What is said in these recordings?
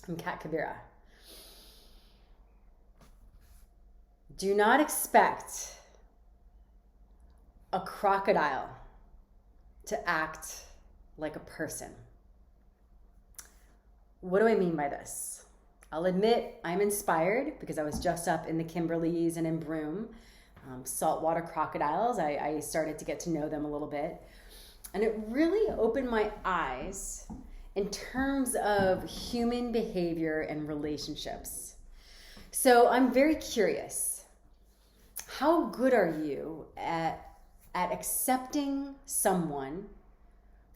I'm cat Kabira. Do not expect a crocodile to act like a person. What do I mean by this? I'll admit I'm inspired because I was just up in the Kimberleys and in Broome, saltwater crocodiles. I started to get to know them a little bit. And it really opened my eyes in terms of human behavior and relationships. So I'm very curious. How good are you at accepting someone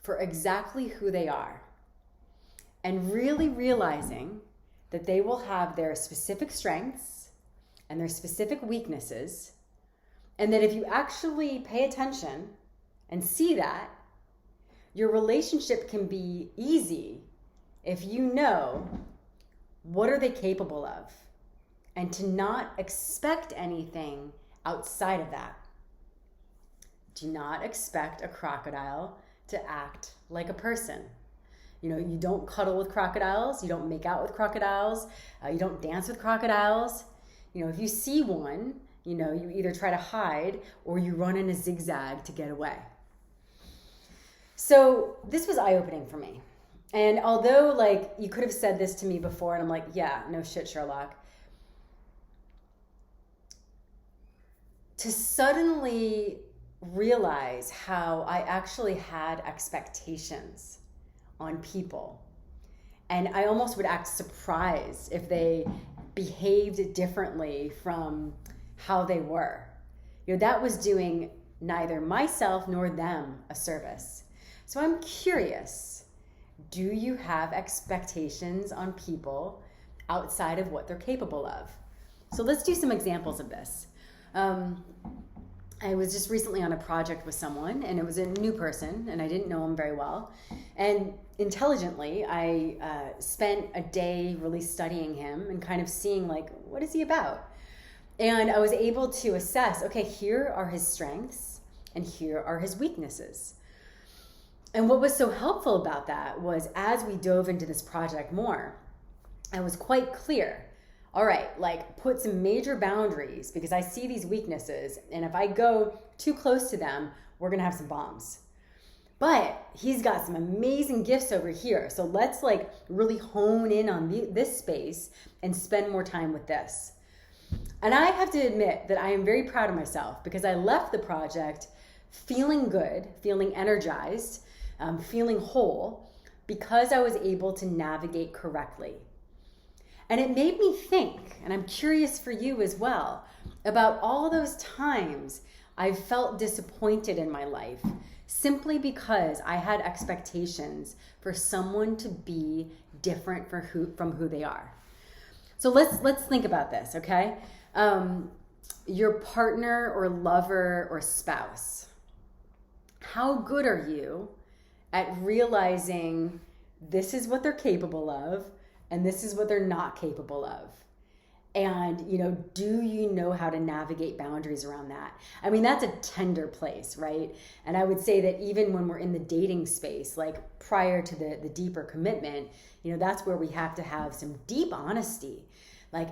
for exactly who they are and really realizing that they will have their specific strengths and their specific weaknesses, and that if you actually pay attention and see that, your relationship can be easy if you know what are they capable of, and to not expect anything outside of that. Do not expect a crocodile to act like a person. You know, you don't cuddle with crocodiles, you don't make out with crocodiles, you don't dance with crocodiles. You know, if you see one, you know, you either try to hide or you run in a zigzag to get away. So this was eye-opening for me. And although, like, you could have said this to me before, and I'm like, yeah, no shit, Sherlock. To suddenly realize how I actually had expectations on people. And I almost would act surprised if they behaved differently from how they were. You know, that was doing neither myself nor them a service. So I'm curious, do you have expectations on people outside of what they're capable of? So let's do some examples of this. I was just recently on a project with someone, and it was a new person, and I didn't know him very well. And intelligently, I spent a day really studying him and kind of seeing, like, what is he about? And I was able to assess, okay, here are his strengths, and here are his weaknesses. And what was so helpful about that was, as we dove into this project more, I was quite clear. All right, like, put some major boundaries, because I see these weaknesses, and if I go too close to them, we're gonna have some bombs. But he's got some amazing gifts over here, so let's like really hone in on this space and spend more time with this. And I have to admit that I am very proud of myself, because I left the project feeling good, feeling energized, feeling whole, because I was able to navigate correctly. And it made me think, and I'm curious for you as well, about all those times I've felt disappointed in my life simply because I had expectations for someone to be different from who they are. So let's think about this, okay? Your partner or lover or spouse. How good are you at realizing this is what they're capable of, and this is what they're not capable of? And, you know, do you know how to navigate boundaries around that? I mean, that's a tender place, right? And I would say that even when we're in the dating space, like prior to the deeper commitment, you know, that's where we have to have some deep honesty. Like,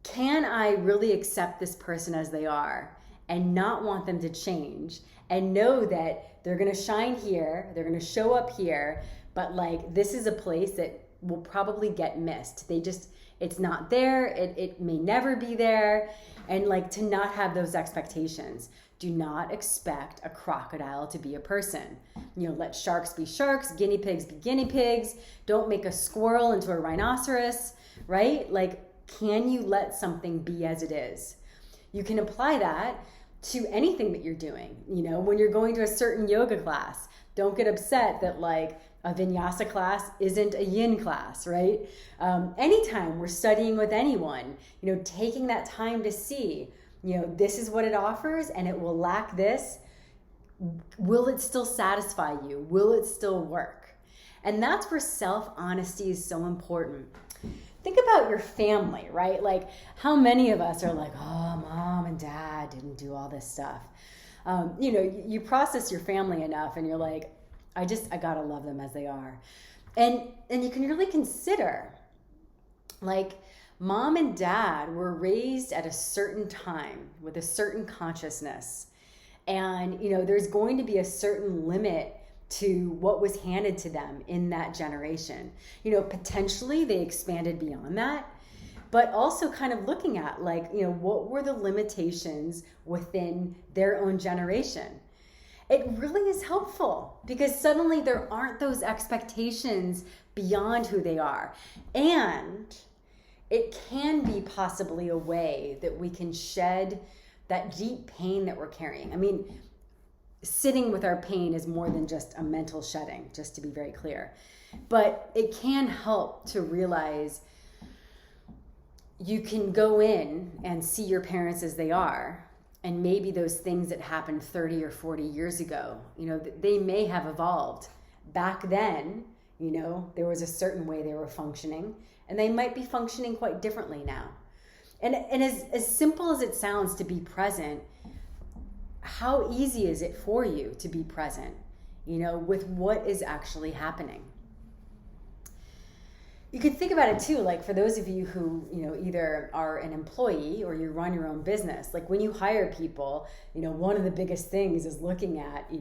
can I really accept this person as they are and not want them to change, and know that they're going to shine here, they're going to show up here, but like, this is a place that will probably get missed. It's not there. It may never be there. And like, to not have those expectations. Do not expect a crocodile to be a person. You know, let sharks be sharks, guinea pigs be guinea pigs. Don't make a squirrel into a rhinoceros, right? Like, can you let something be as it is? You can apply that to anything that you're doing. You know, when you're going to a certain yoga class, don't get upset that like a vinyasa class isn't a yin class, right? Anytime we're studying with anyone, you know, taking that time to see, you know, this is what it offers and it will lack this. Will it still satisfy you? Will it still work? And that's where self-honesty is so important. Think about your family, right? Like, how many of us are like, oh, mom and dad didn't do all this stuff. You know, you process your family enough and you're like, I gotta love them as they are. And you can really consider, like, mom and dad were raised at a certain time with a certain consciousness. And, there's going to be a certain limit to what was handed to them in that generation. Potentially they expanded beyond that, but also kind of looking at, like, what were the limitations within their own generation? It really is helpful because suddenly there aren't those expectations beyond who they are. And it can be possibly a way that we can shed that deep pain that we're carrying. I mean, sitting with our pain is more than just a mental shedding, just to be very clear. But it can help to realize you can go in and see your parents as they are. And maybe those things that happened 30 or 40 years ago, they may have evolved. Back then, there was a certain way they were functioning, and they might be functioning quite differently now. And as simple as it sounds to be present, how easy is it for you to be present, with what is actually happening? You could think about it too, like for those of you who, either are an employee or you run your own business, like when you hire people, one of the biggest things is looking at,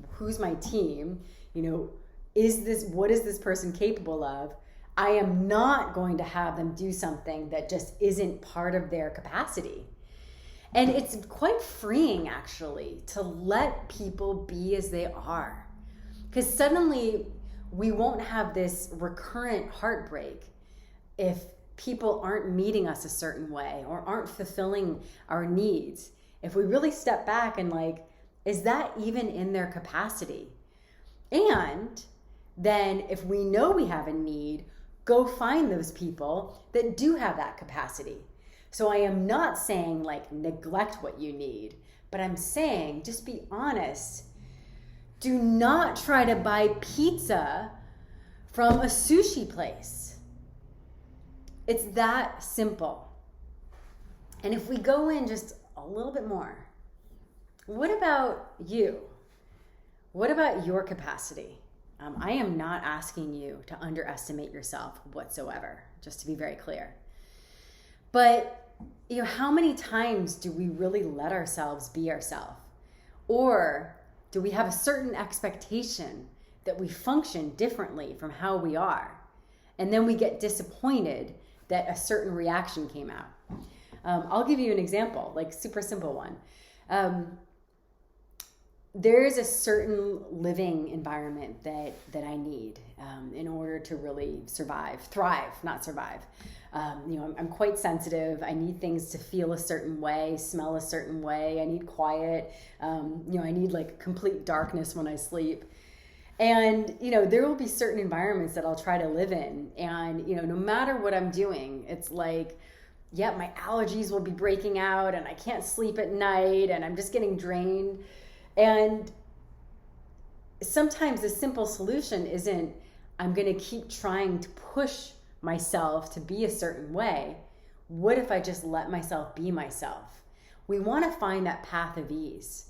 who's my team? What is this person capable of? I am not going to have them do something that just isn't part of their capacity. And it's quite freeing, actually, to let people be as they are. Because suddenly we won't have this recurrent heartbreak if people aren't meeting us a certain way or aren't fulfilling our needs. If we really step back and like, is that even in their capacity? And then if we know we have a need, go find those people that do have that capacity. So I am not saying like neglect what you need, but I'm saying just be honest. Do not try to buy pizza from a sushi place. It's that simple. And if we go in just a little bit more, what about you? What about your capacity? I am not asking you to underestimate yourself whatsoever, just to be very clear. But how many times do we really let ourselves be ourselves? Or do we have a certain expectation that we function differently from how we are? And then we get disappointed that a certain reaction came out. I'll give you an example, like super simple one. There's a certain living environment that I need in order to really thrive, not survive. I'm quite sensitive. I need things to feel a certain way, smell a certain way. I need quiet. I need like complete darkness when I sleep. And, there will be certain environments that I'll try to live in. And, no matter what I'm doing, it's like, my allergies will be breaking out and I can't sleep at night and I'm just getting drained. And sometimes the simple solution isn't, I'm going to keep trying to push myself to be a certain way. What if I just let myself be myself? We want to find that path of ease.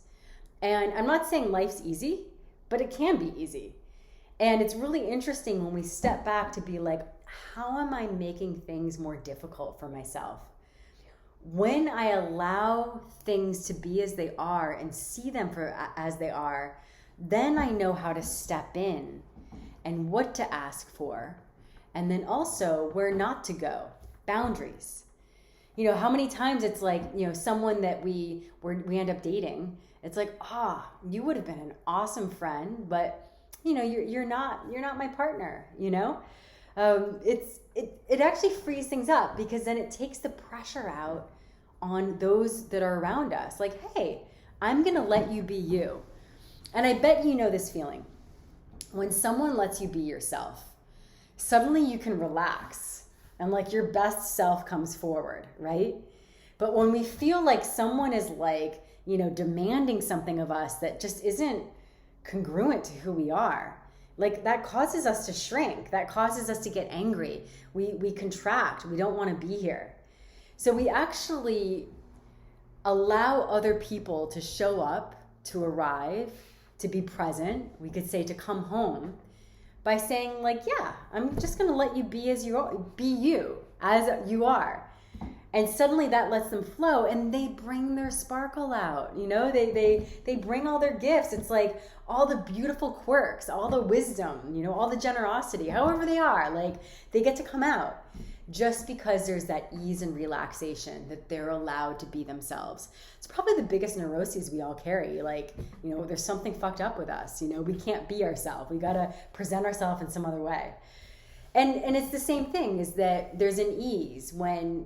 And I'm not saying life's easy, but it can be easy. And it's really interesting when we step back to be like, how am I making things more difficult for myself? When I allow things to be as they are and see them as they are, then I know how to step in and what to ask for, and then also where not to go, boundaries. How many times it's like, someone that we end up dating, it's like, you would have been an awesome friend, but you're not my partner. It actually frees things up because then it takes the pressure out on those that are around us. Like, hey, I'm gonna let you be you. And I bet you know this feeling. When someone lets you be yourself, suddenly you can relax and like your best self comes forward, right? But when we feel like someone is like, demanding something of us that just isn't congruent to who we are, like that causes us to shrink. That causes us to get angry. We contract. We don't want to be here. So we actually allow other people to show up, to arrive, to be present. We could say to come home, by saying like, yeah, I'm just going to let you be as you are, be you as you are. And suddenly that lets them flow, and they bring their sparkle out. You know, they bring all their gifts. It's like all the beautiful quirks, all the wisdom, you know, all the generosity, however they are, like they get to come out just because there's that ease and relaxation that they're allowed to be themselves. It's probably the biggest neuroses we all carry. Like, you know, there's something fucked up with us. You know, we can't be ourselves. We got to present ourselves in some other way. And it's the same thing, is that there's an ease when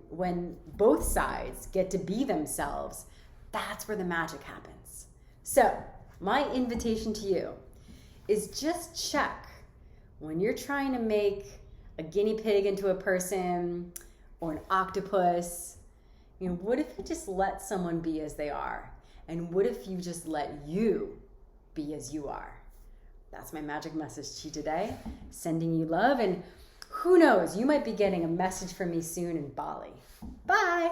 both sides get to be themselves. That's where the magic happens. So my invitation to you is just check when you're trying to make a guinea pig into a person or an octopus. You know, what if you just let someone be as they are? And what if you just let you be as you are? That's my magic message to you today. Sending you love, and who knows, you might be getting a message from me soon in Bali. Bye.